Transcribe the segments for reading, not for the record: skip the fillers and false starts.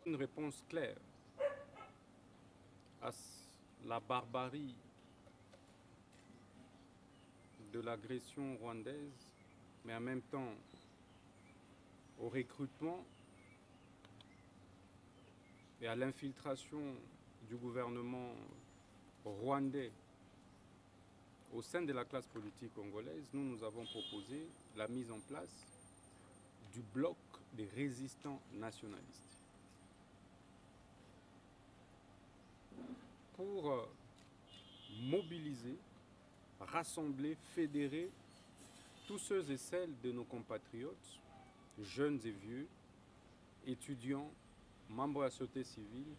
une réponse claire à la barbarie de l'agression rwandaise, mais en même temps au recrutement et à l'infiltration du gouvernement rwandais au sein de la classe politique congolaise, nous avons proposé la mise en place du bloc des résistants nationalistes pour mobiliser, rassembler, fédérer tous ceux et celles de nos compatriotes, jeunes et vieux, étudiants, membres de la société civile,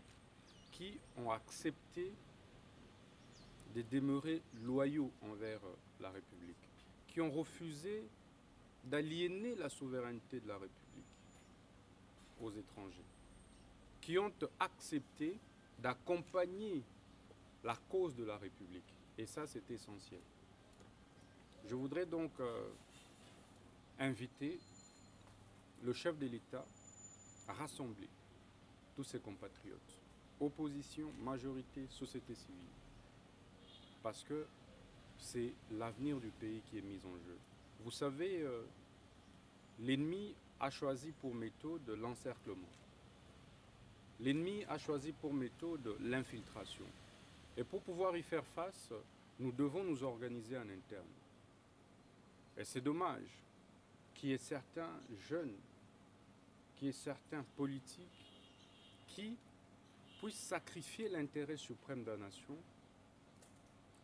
qui ont accepté de demeurer loyaux envers la République, qui ont refusé d'aliéner la souveraineté de la République aux étrangers, qui ont accepté d'accompagner la cause de la République. Et ça, c'est essentiel. Je voudrais donc inviter le chef de l'État à rassembler tous ses compatriotes, opposition, majorité, société civile, parce que c'est l'avenir du pays qui est mis en jeu. Vous savez, l'ennemi a choisi pour méthode l'encerclement. L'ennemi a choisi pour méthode l'infiltration. Et pour pouvoir y faire face, nous devons nous organiser en interne. Et c'est dommage qu'il y ait certains jeunes, qu'il y ait certains politiques qui puissent sacrifier l'intérêt suprême de la nation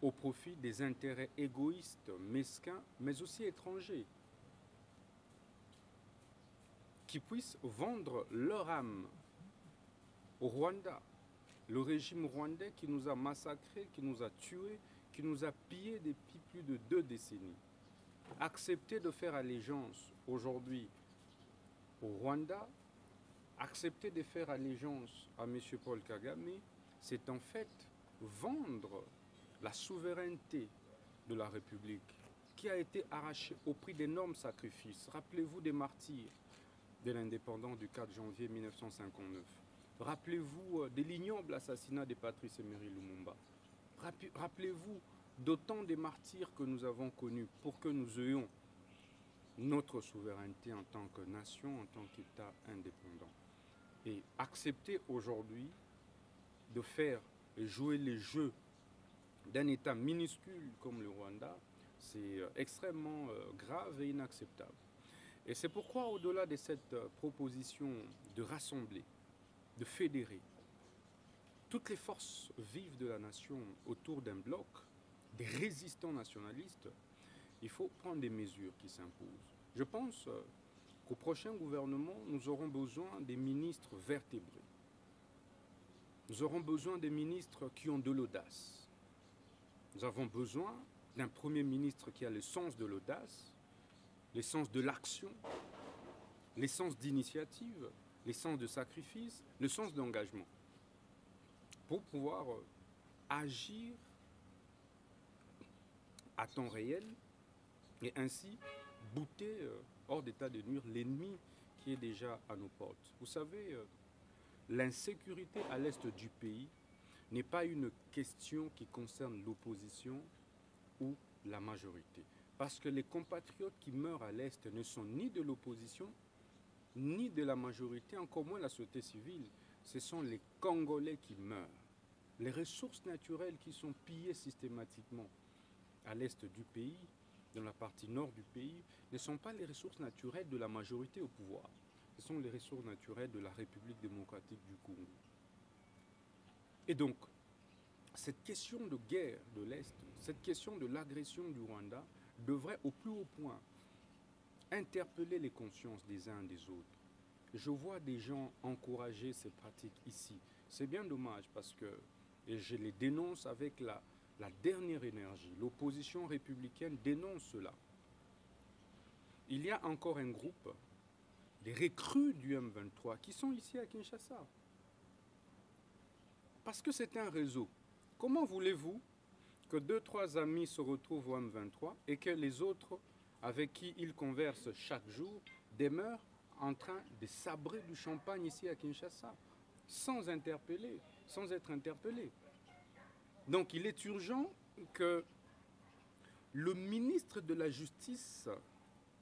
au profit des intérêts égoïstes, mesquins, mais aussi étrangers, qui puissent vendre leur âme au Rwanda, le régime rwandais qui nous a massacrés, qui nous a tués, qui nous a pillés depuis plus de 2 décennies. Accepter de faire allégeance aujourd'hui au Rwanda, accepter de faire allégeance à M. Paul Kagame, c'est en fait vendre la souveraineté de la République qui a été arrachée au prix d'énormes sacrifices. Rappelez-vous des martyrs de l'indépendance du 4 janvier 1959. Rappelez-vous de l'ignoble assassinat de Patrice Emery Lumumba. Rappelez-vous d'autant de martyrs que nous avons connus pour que nous ayons notre souveraineté en tant que nation, en tant qu'État indépendant. Et accepter aujourd'hui de faire et jouer les jeux d'un État minuscule comme le Rwanda, c'est extrêmement grave et inacceptable. Et c'est pourquoi, au-delà de cette proposition de rassembler, de fédérer toutes les forces vives de la nation autour d'un bloc, des résistants nationalistes, il faut prendre des mesures qui s'imposent. Je pense qu'au prochain gouvernement, nous aurons besoin des ministres vertébrés. Nous aurons besoin des ministres qui ont de l'audace. Nous avons besoin d'un Premier ministre qui a le sens de l'audace, le sens de l'action, le sens d'initiative, le sens de sacrifice, le sens d'engagement, pour pouvoir agir à temps réel et ainsi bouter hors d'état de nuire l'ennemi qui est déjà à nos portes. Vous savez, l'insécurité à l'est du pays n'est pas une question qui concerne l'opposition ou la majorité. Parce que les compatriotes qui meurent à l'est ne sont ni de l'opposition, ni de la majorité, encore moins la société civile. Ce sont les Congolais qui meurent. Les ressources naturelles qui sont pillées systématiquement à l'est du pays, dans la partie nord du pays, ne sont pas les ressources naturelles de la majorité au pouvoir. Ce sont les ressources naturelles de la République démocratique du Congo. Et donc, cette question de guerre de l'Est, cette question de l'agression du Rwanda devrait au plus haut point interpeller les consciences des uns et des autres. Je vois des gens encourager ces pratiques ici. C'est bien dommage parce que, et je les dénonce avec la dernière énergie, l'opposition républicaine dénonce cela. Il y a encore un groupe, des recrues du M23, qui sont ici à Kinshasa. Parce que c'est un réseau. Comment voulez-vous que 2-3 amis se retrouvent au M23 et que les autres avec qui ils conversent chaque jour demeurent en train de sabrer du champagne ici à Kinshasa? sans interpeller, sans être interpellé. Donc il est urgent que le ministre de la Justice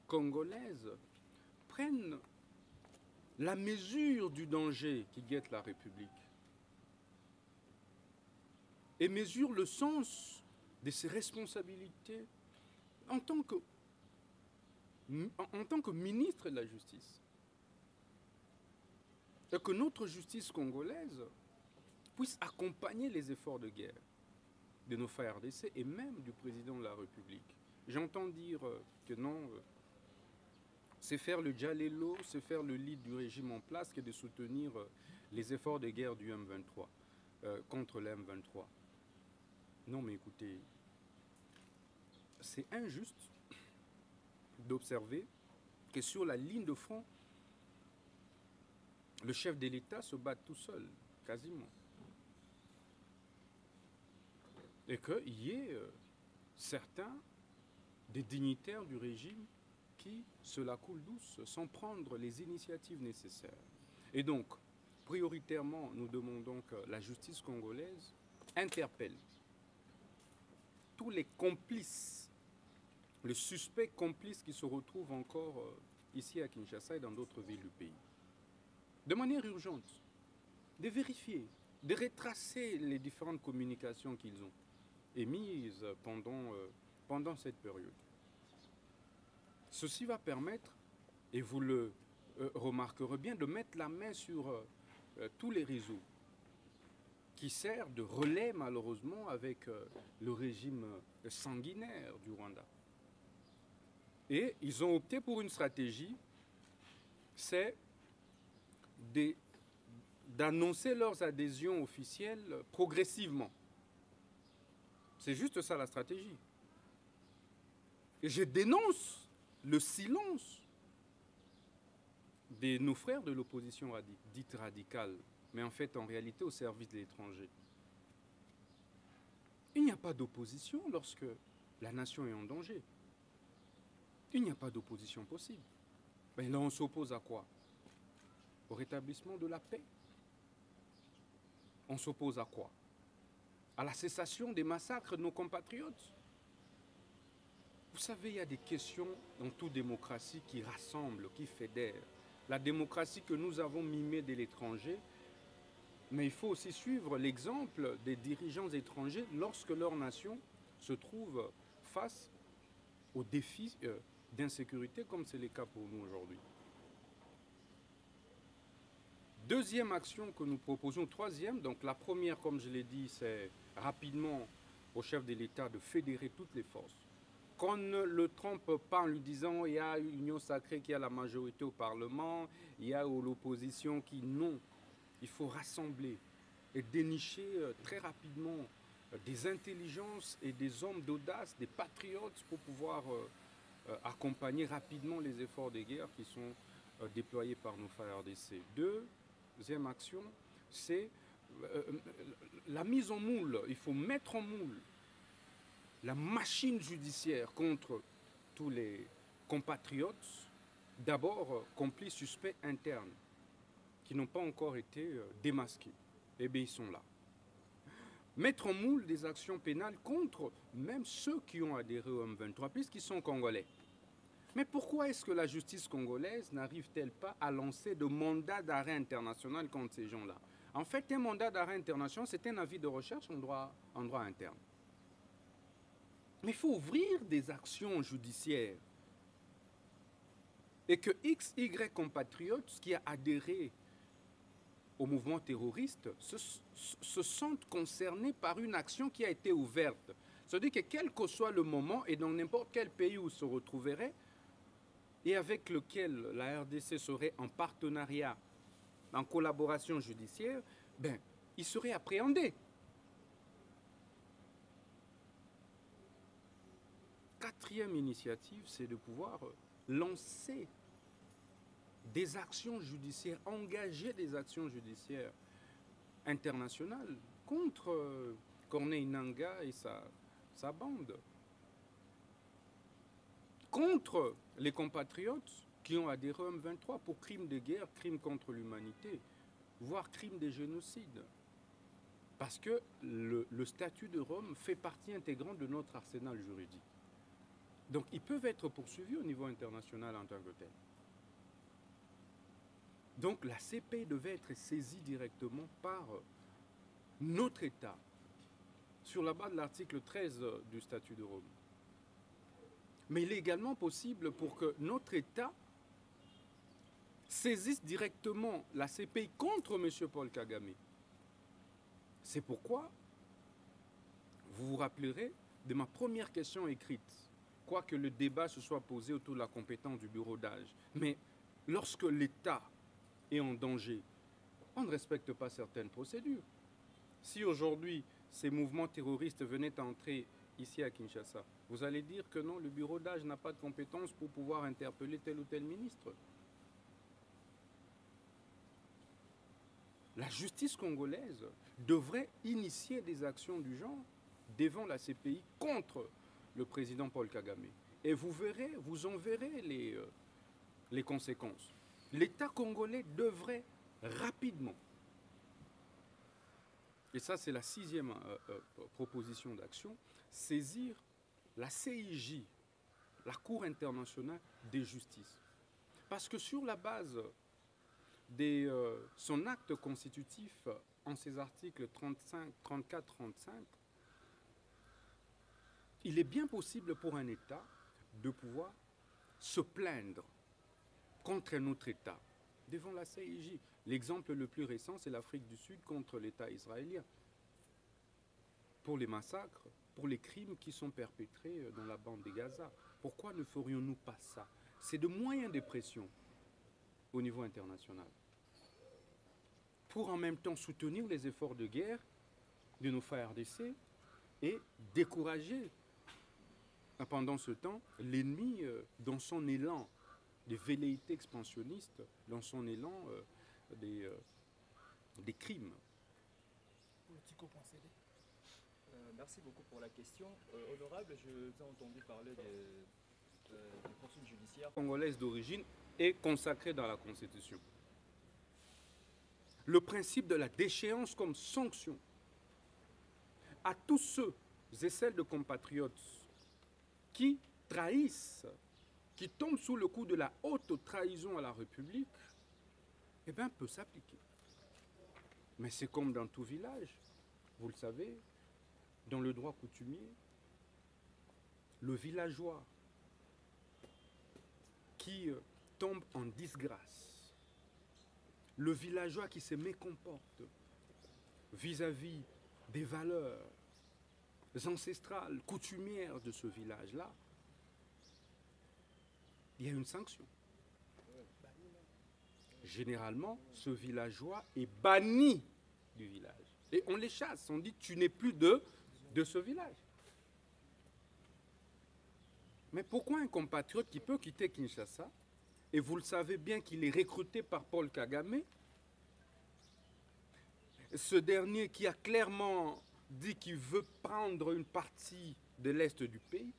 congolaise prenne la mesure du danger qui guette la République et mesure le sens de ses responsabilités en tant que ministre de la Justice. Et que notre justice congolaise puisse accompagner les efforts de guerre de nos frères RDC et même du président de la République. J'entends dire que non, c'est faire le Djalelo, c'est faire le lead du régime en place que de soutenir les efforts de guerre du M23 contre le M23. Non mais écoutez, c'est injuste d'observer que sur la ligne de front, le chef de l'État se bat tout seul, quasiment. Et qu'il y ait certains des dignitaires du régime qui se la coulent douce sans prendre les initiatives nécessaires. Et donc, prioritairement, nous demandons que la justice congolaise interpelle tous les complices, les suspects complices qui se retrouvent encore ici à Kinshasa et dans d'autres villes du pays. De manière urgente, de vérifier, de retracer les différentes communications qu'ils ont émises pendant cette période. Ceci va permettre, et vous le remarquerez bien, de mettre la main sur tous les réseaux qui servent de relais malheureusement avec le régime sanguinaire du Rwanda. Et ils ont opté pour une stratégie, c'est d'annoncer leurs adhésions officielles progressivement. C'est juste ça la stratégie. Et je dénonce le silence de nos frères de l'opposition dite radicale, mais en fait en réalité au service de l'étranger. Il n'y a pas d'opposition lorsque la nation est en danger. Il n'y a pas d'opposition possible. Mais là on s'oppose à quoi? Au rétablissement de la paix. On s'oppose à quoi? À la cessation des massacres de nos compatriotes. Vous savez, il y a des questions dans toute démocratie qui rassemblent, qui fédèrent. La démocratie que nous avons mimée de l'étranger, mais il faut aussi suivre l'exemple des dirigeants étrangers lorsque leur nation se trouve face aux défis d'insécurité, comme c'est le cas pour nous aujourd'hui. Deuxième action que nous proposons, troisième, donc la première, comme je l'ai dit, c'est rapidement au chef de l'État de fédérer toutes les forces. Qu'on ne le trompe pas en lui disant il y a une union sacrée qui a la majorité au Parlement, il y a l'opposition qui non. Il faut rassembler et dénicher très rapidement des intelligences et des hommes d'audace, des patriotes pour pouvoir accompagner rapidement les efforts de guerre qui sont déployés par nos frères RDC. Deuxième action, c'est la mise en moule. Il faut mettre en moule la machine judiciaire contre tous les compatriotes, d'abord complices suspects internes, qui n'ont pas encore été démasqués. Eh bien, ils sont là. Mettre en moule des actions pénales contre même ceux qui ont adhéré au M23, puisqu'ils sont congolais. Mais pourquoi est-ce que la justice congolaise n'arrive-t-elle pas à lancer de mandat d'arrêt international contre ces gens-là? En fait, un mandat d'arrêt international, c'est un avis de recherche en droit interne. Mais il faut ouvrir des actions judiciaires. Et que X, Y compatriotes qui a adhéré au mouvement terroriste se sentent concernés par une action qui a été ouverte. C'est-à-dire que quel que soit le moment et dans n'importe quel pays où ils se retrouveraient, et avec lequel la RDC serait en partenariat, en collaboration judiciaire, ben, ils seraient appréhendés. Quatrième initiative, c'est de pouvoir lancer des actions judiciaires, engager des actions judiciaires internationales contre Corneille Nangaa et sa bande. Contre les compatriotes qui ont adhéré au M23 pour crimes de guerre, crimes contre l'humanité. voire crime de génocide. Parce que le statut de Rome fait partie intégrante de notre arsenal juridique. Donc ils peuvent être poursuivis au niveau international en tant que tel. Donc la CPI devait être saisie directement par notre État sur la base de l'article 13 du statut de Rome. Mais il est également possible pour que notre État saisisse directement la CPI contre M. Paul Kagame. C'est pourquoi, vous vous rappellerez de ma première question écrite, quoique le débat se soit posé autour de la compétence du bureau d'âge. Mais lorsque l'État est en danger, on ne respecte pas certaines procédures. Si aujourd'hui, ces mouvements terroristes venaient à entrer ici à Kinshasa, vous allez dire que non, le bureau d'âge n'a pas de compétence pour pouvoir interpeller tel ou tel ministre. La justice congolaise devrait initier des actions du genre devant la CPI contre le président Paul Kagame. Et vous verrez, vous en verrez les conséquences. L'État congolais devrait rapidement, et ça c'est la 6e proposition d'action, saisir la CIJ, la Cour internationale de justice. Parce que sur la base de son acte constitutif en ses articles 35, 34, 35, il est bien possible pour un État de pouvoir se plaindre contre un autre État devant la CIJ. L'exemple le plus récent, c'est l'Afrique du Sud contre l'État israélien. Pour les massacres, pour les crimes qui sont perpétrés dans la bande de Gaza. Pourquoi ne ferions-nous pas ça? C'est de moyens de pression au niveau international, pour en même temps soutenir les efforts de guerre de nos frères RDC et décourager pendant ce temps l'ennemi dans son élan des velléités expansionnistes, dans son élan des crimes. Merci beaucoup pour la question. Honorable, je vous ai entendu parler des poursuites judiciaires Congolaise d'origine est consacrée dans la Constitution. Le principe de la déchéance comme sanction à tous ceux et celles de compatriotes qui trahissent, qui tombent sous le coup de la haute trahison à la République, eh bien, peut s'appliquer. Mais c'est comme dans tout village, vous le savez, dans le droit coutumier, le villageois qui tombe en disgrâce, le villageois qui se mécomporte vis-à-vis des valeurs ancestrales, coutumières de ce village-là, il y a une sanction. Généralement, ce villageois est banni du village. Et on les chasse, on dit tu n'es plus de ce village. Mais pourquoi un compatriote qui peut quitter Kinshasa, et vous le savez bien qu'il est recruté par Paul Kagame, ce dernier qui a clairement dit qu'il veut prendre une partie de l'Est du pays,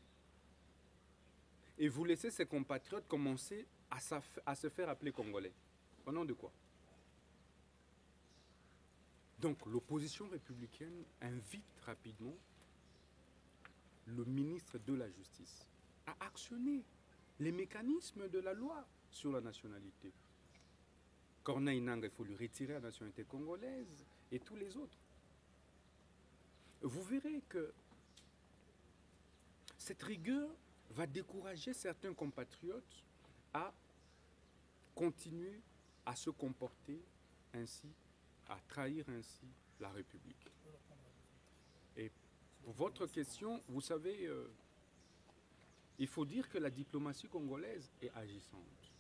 et vous laissez ses compatriotes commencer à se faire appeler Congolais. Au nom de quoi? Donc l'opposition républicaine invite rapidement le ministre de la Justice à actionner les mécanismes de la loi sur la nationalité. Corneille Nangaa, il faut lui retirer la nationalité congolaise et tous les autres. Vous verrez que cette rigueur va décourager certains compatriotes à continuer à se comporter ainsi, à trahir ainsi la République. Et pour votre question, vous savez, il faut dire que la diplomatie congolaise est agissante.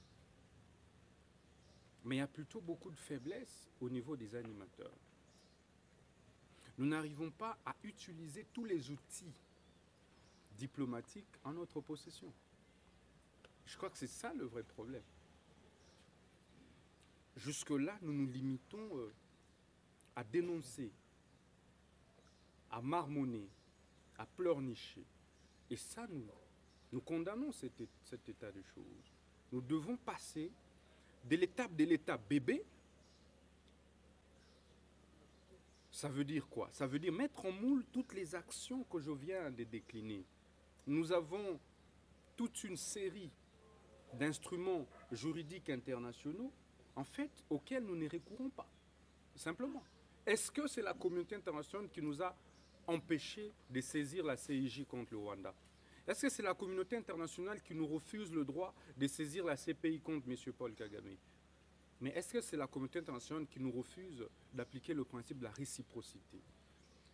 Mais il y a plutôt beaucoup de faiblesses au niveau des animateurs. Nous n'arrivons pas à utiliser tous les outils diplomatiques en notre possession. Je crois que c'est ça le vrai problème. Jusque-là, nous nous limitons à dénoncer, à marmonner, à pleurnicher. Et ça, nous condamnons cet état de choses. Nous devons passer de l'étape bébé Ça veut dire quoi? Ça veut dire mettre en moule toutes les actions que je viens de décliner. Nous avons toute une série d'instruments juridiques internationaux, en fait, auxquels nous ne recourons pas, simplement. Est-ce que c'est la communauté internationale qui nous a empêchés de saisir la CIJ contre le Rwanda? Est-ce que c'est la communauté internationale qui nous refuse le droit de saisir la CPI contre M. Paul Kagame? Mais est-ce que c'est la communauté internationale qui nous refuse d'appliquer le principe de la réciprocité?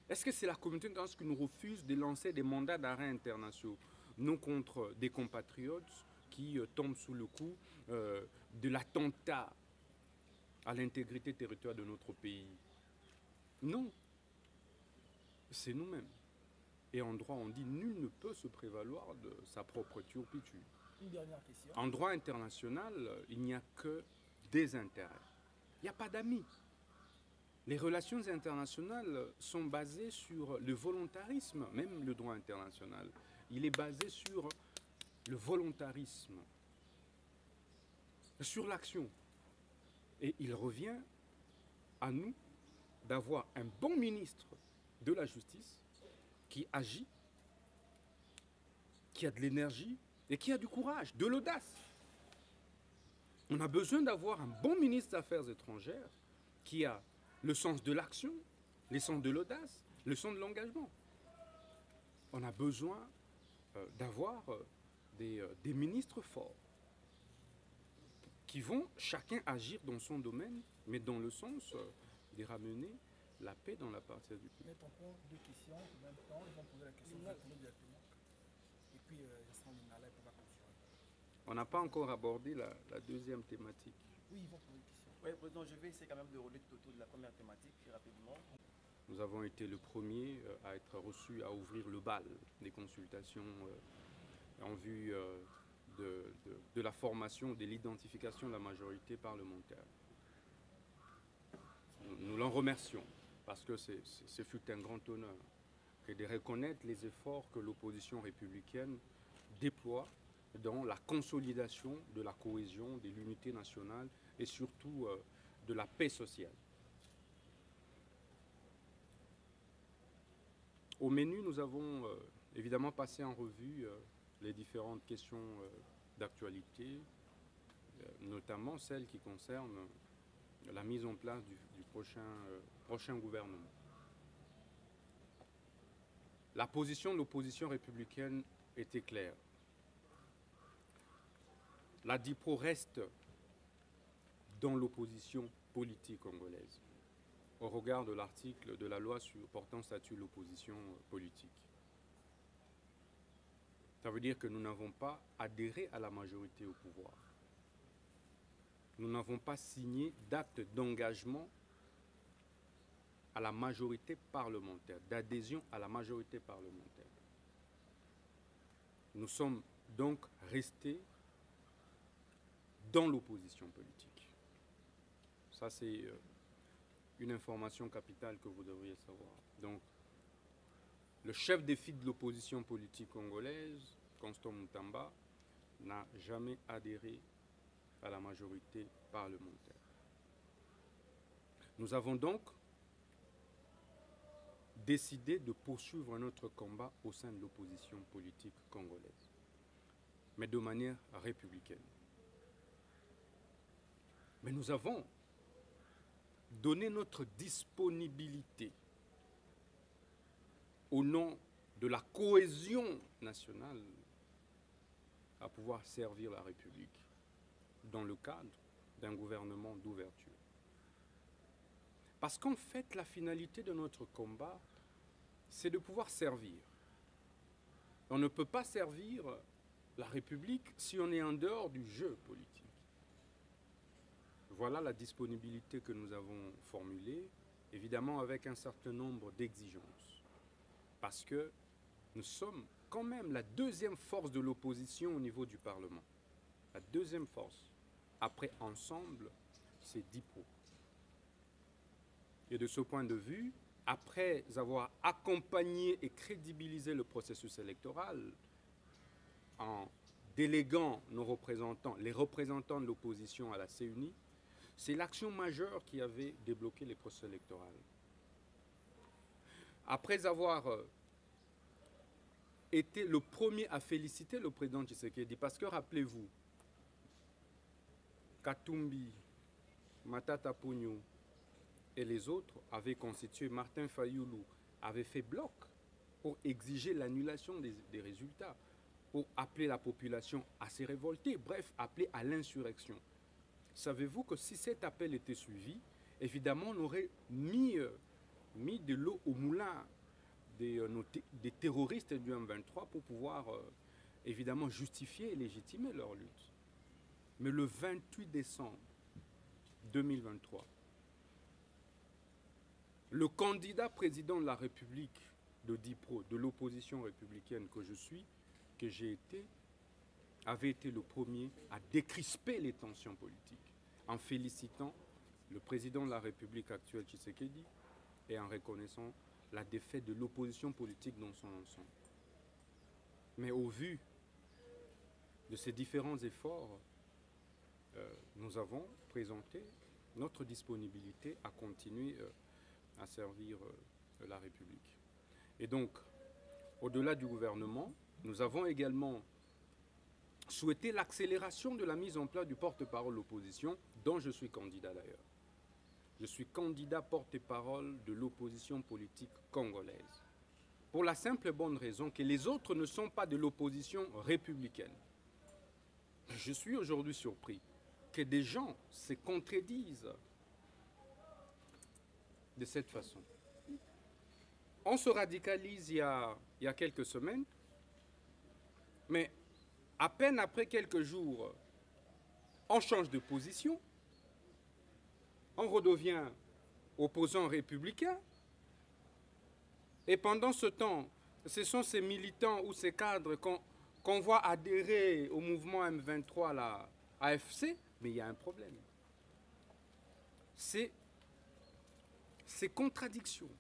Est-ce que c'est la communauté internationale qui nous refuse de lancer des mandats d'arrêt internationaux, non contre des compatriotes qui tombent sous le coup de l'attentat à l'intégrité territoriale de notre pays? Non, c'est nous-mêmes. Et en droit, on dit nul ne peut se prévaloir de sa propre turpitude. Une dernière question. En droit international, il n'y a que des intérêts. Il n'y a pas d'amis. Les relations internationales sont basées sur le volontarisme, même le droit international. Il est basé sur le volontarisme, sur l'action. Et il revient à nous d'avoir un bon ministre de la Justice qui agit, qui a de l'énergie et qui a du courage, de l'audace. On a besoin d'avoir un bon ministre des Affaires étrangères qui a le sens de l'action, le sens de l'audace, le sens de l'engagement. On a besoin d'avoir des ministres forts qui vont chacun agir dans son domaine, mais dans le sens de ramener la paix dans la partie du pays. Mettre en compte deux questions en même temps. Ils vont poser la question directement. Et puis, Jassan Lingala va continuer. On n'a pas encore abordé la deuxième thématique. Oui, ils vont poser une question. Oui, président, je vais essayer quand même de rouler tout autour de la première thématique très rapidement. Nous avons été le premier à être reçu à ouvrir le bal des consultations en vue de la formation, de l'identification de la majorité parlementaire. Nous l'en remercions parce que ce fut un grand honneur que de reconnaître les efforts que l'opposition républicaine déploie dans la consolidation de la cohésion, de l'unité nationale et surtout de la paix sociale. Au menu, nous avons évidemment passé en revue les différentes questions d'actualité, notamment celles qui concernent la mise en place du prochain gouvernement. La position de l'opposition républicaine était claire. La DIPRO reste dans l'opposition politique congolaise, au regard de l'article de la loi portant statut de l'opposition politique. Ça veut dire que nous n'avons pas adhéré à la majorité au pouvoir. Nous n'avons pas signé d'acte d'engagement à la majorité parlementaire, d'adhésion à la majorité parlementaire. Nous sommes donc restés dans l'opposition politique. Ça, c'est une information capitale que vous devriez savoir. Donc, le chef des files de l'opposition politique congolaise, Constant Mutamba, n'a jamais adhéré à la majorité parlementaire. Nous avons donc décidé de poursuivre notre combat au sein de l'opposition politique congolaise, mais de manière républicaine. Mais nous avons donné notre disponibilité au nom de la cohésion nationale à pouvoir servir la République dans le cadre d'un gouvernement d'ouverture. Parce qu'en fait, la finalité de notre combat, c'est de pouvoir servir. On ne peut pas servir la République si on est en dehors du jeu politique. Voilà la disponibilité que nous avons formulée, évidemment avec un certain nombre d'exigences. Parce que nous sommes quand même la deuxième force de l'opposition au niveau du Parlement. La deuxième force. Après Ensemble, c'est DIPRO. Et de ce point de vue, après avoir accompagné et crédibilisé le processus électoral en déléguant nos représentants, les représentants de l'opposition à la CENI, c'est l'action majeure qui avait débloqué les processus électoraux. après avoir été le premier à féliciter le président Tshisekedi, parce que rappelez-vous, Katumbi, Matata Ponyo et les autres avaient constitué, Martin Fayoulou avait fait bloc pour exiger l'annulation des résultats, pour appeler la population à se révolter, bref, appeler à l'insurrection. Savez-vous que si cet appel était suivi, évidemment, on aurait mis de l'eau au moulin des terroristes du M23 pour pouvoir, évidemment, justifier et légitimer leur lutte. Mais le 28 décembre 2023, le candidat président de la République de DIPRO, de l'opposition républicaine que je suis, que j'ai été, avait été le premier à décrisper les tensions politiques en félicitant le président de la République actuelle, Tshisekedi, et en reconnaissant la défaite de l'opposition politique dans son ensemble. Mais au vu de ces différents efforts, nous avons présenté notre disponibilité à continuer à servir la République. Et donc, au-delà du gouvernement, nous avons également souhaité l'accélération de la mise en place du porte-parole de l'opposition, dont je suis candidat d'ailleurs. Je suis candidat porte-parole de l'opposition politique congolaise. Pour la simple et bonne raison que les autres ne sont pas de l'opposition républicaine. Je suis aujourd'hui surpris que des gens se contredisent de cette façon. On se radicalise il y a quelques semaines, mais à peine après quelques jours, on change de position, on redevient opposant républicain, et pendant ce temps, ce sont ces militants ou ces cadres qu'on voit adhérer au mouvement M23, la AFC, mais il y a un problème. C'est ces contradictions,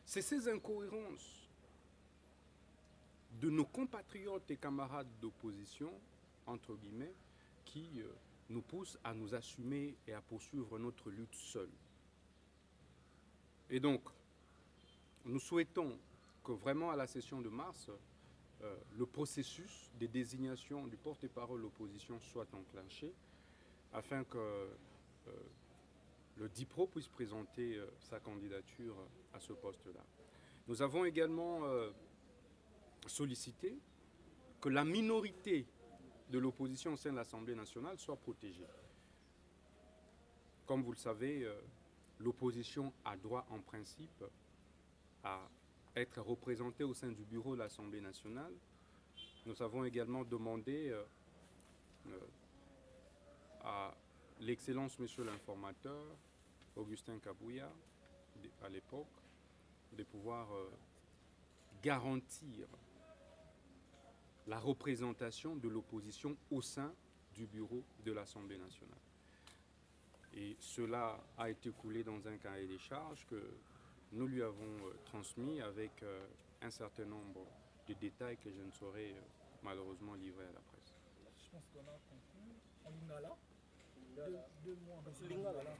c'est ces incohérences de nos compatriotes et camarades d'opposition, entre guillemets, qui nous poussent à nous assumer et à poursuivre notre lutte seule. Et donc, nous souhaitons que vraiment à la session de mars, le processus des désignations du porte-parole de l'opposition soit enclenché afin que le DIPRO puisse présenter sa candidature à ce poste-là. Nous avons également sollicité que la minorité de l'opposition au sein de l'Assemblée nationale soit protégée. Comme vous le savez, l'opposition a droit en principe à être représentée au sein du bureau de l'Assemblée nationale. Nous avons également demandé à l'Excellence Monsieur l'informateur, Augustin Kabouya, à l'époque, de pouvoir garantir la représentation de l'opposition au sein du bureau de l'Assemblée nationale. Et cela a été coulé dans un cahier des charges que nous lui avons transmis avec un certain nombre de détails que je ne saurais malheureusement livrer à la presse. Je pense qu'on a compris. En Lingala, 2 mois, en Lingala.